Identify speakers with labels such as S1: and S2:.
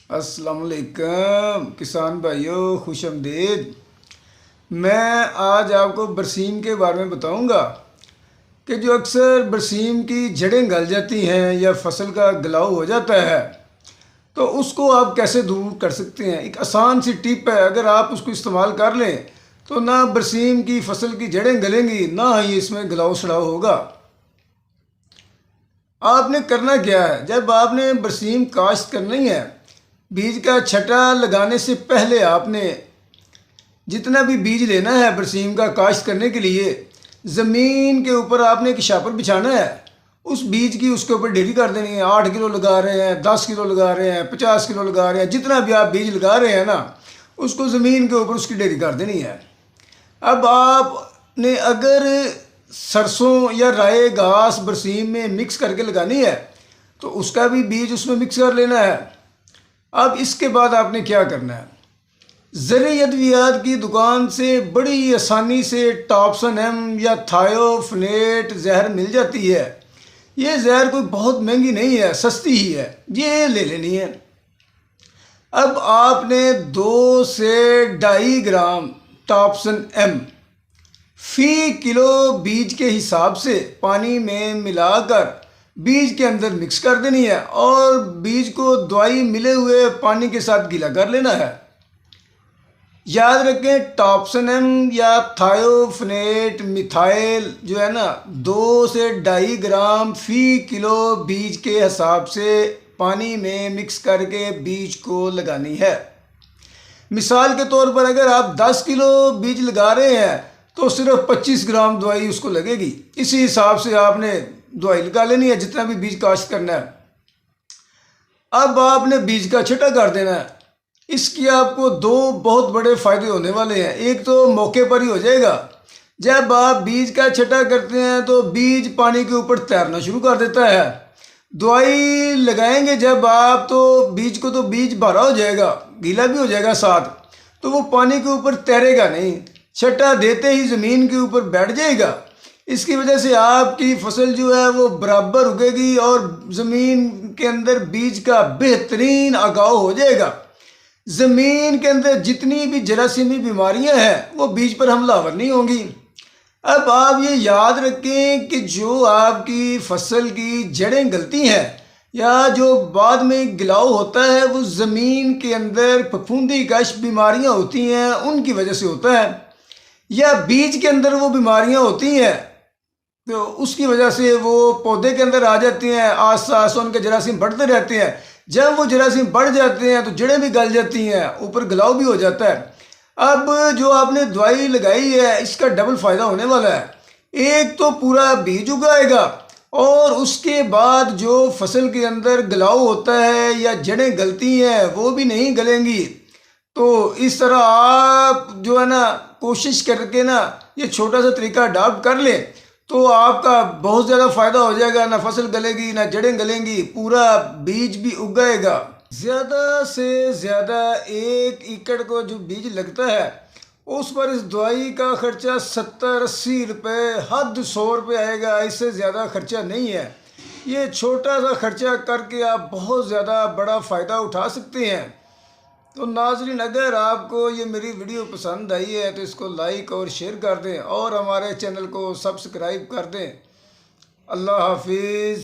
S1: अस्सलाम वालेकुम किसान भाइयों, खुश आमदीद। मैं आज आपको बरसीम के बारे में बताऊंगा कि जो अक्सर बरसीम की जड़ें गल जाती हैं या फसल का गलाव हो जाता है, तो उसको आप कैसे दूर कर सकते हैं। एक आसान सी टिप है, अगर आप उसको इस्तेमाल कर लें तो ना बरसीम की फसल की जड़ें गलेंगी, ना ही इसमें गलाव सड़ाव होगा। आपने करना क्या है, जब आपने बरसीम काश्त करनी है, बीज का छटा लगाने से पहले आपने जितना भी बीज लेना है बरसीम का काश्त करने के लिए, ज़मीन के ऊपर आपने एक शापर बिछाना है। उस बीज की उसके ऊपर ढेरी कर देनी है। 8 किलो लगा रहे हैं, 10 किलो लगा रहे हैं, 50 किलो लगा रहे हैं, जितना भी आप बीज लगा रहे हैं ना, उसको ज़मीन के ऊपर उसकी ढेरी कर देनी है। अब आपने अगर सरसों या राई घास बरसीम में मिक्स करके लगानी है, तो उसका भी बीज उसमें मिक्स कर लेना है। अब इसके बाद आपने क्या करना है, ज़रूरी अद्वियात की दुकान से बड़ी आसानी से टॉप्सन एम या थायोफनेट जहर मिल जाती है। ये जहर कोई बहुत महंगी नहीं है, सस्ती ही है, ये ले लेनी है। अब आपने 2 से 2.5 ग्राम टॉप्सन एम फी किलो बीज के हिसाब से पानी में मिलाकर बीज के अंदर मिक्स कर देनी है और बीज को दवाई मिले हुए पानी के साथ गीला कर लेना है। याद रखें, टॉप्सन एम या थायोफनेट मिथाइल जो है ना, 2 से 2.5 ग्राम फी किलो बीज के हिसाब से पानी में मिक्स करके बीज को लगानी है। मिसाल के तौर पर अगर आप 10 किलो बीज लगा रहे हैं तो सिर्फ 25 ग्राम दवाई उसको लगेगी। इसी हिसाब से आपने दवाई लगा लेनी है जितना भी बीज काश्त करना है। अब आपने बीज का छटा कर देना है। इसकी आपको 2 बहुत बड़े फ़ायदे होने वाले हैं। एक तो मौके पर ही हो जाएगा, जब आप बीज का छटा करते हैं तो बीज पानी के ऊपर तैरना शुरू कर देता है। दवाई लगाएंगे जब आप, तो बीज को तो बीज भरा हो जाएगा, गीला भी हो जाएगा साथ, तो वो पानी के ऊपर तैरेगा नहीं, छटा देते ही ज़मीन के ऊपर बैठ जाएगा। इसकी वजह से आपकी फसल जो है वो बराबर उगेगी और ज़मीन के अंदर बीज का बेहतरीन आगाव हो जाएगा। ज़मीन के अंदर जितनी भी जरासीमी बीमारियां हैं वो बीज पर हमलावर नहीं होंगी। अब आप ये याद रखें कि जो आपकी फसल की जड़ें गलती हैं या जो बाद में गिलाव होता है, वो ज़मीन के अंदर फफूंदी कश बीमारियां होती हैं उनकी वजह से होता है, या बीज के अंदर वो बीमारियां होती हैं तो उसकी वजह से वो पौधे के अंदर आ जाती हैं। आस पास उनके जरासीम बढ़ते रहते हैं। जब वो जरासीम बढ़ जाते हैं तो जड़ें भी गल जाती हैं, ऊपर गलाव भी हो जाता है। अब जो आपने दवाई लगाई है इसका डबल फ़ायदा होने वाला है। एक तो पूरा बीज उगाएगा और उसके बाद जो फसल के अंदर गलाव होता है या जड़ें गलती हैं वो भी नहीं गलेंगी। तो इस तरह आप जो है ना, कोशिश करके ना ये छोटा सा तरीका अडॉप्ट कर लें तो आपका बहुत ज़्यादा फ़ायदा हो जाएगा। ना फसल गलेगी ना जड़ें गलेंगी, पूरा बीज भी उगाएगा। ज़्यादा से ज़्यादा 1 एकड़ को जो बीज लगता है उस पर इस दवाई का खर्चा 70-80 रुपये, हद 100 रुपये आएगा। इससे ज़्यादा खर्चा नहीं है। ये छोटा सा खर्चा करके आप बहुत ज़्यादा बड़ा फ़ायदा उठा सकते हैं। तो नाज़रीन, अगर आपको ये मेरी वीडियो पसंद आई है तो इसको लाइक और शेयर कर दें और हमारे चैनल को सब्सक्राइब कर दें। अल्लाह हाफिज़।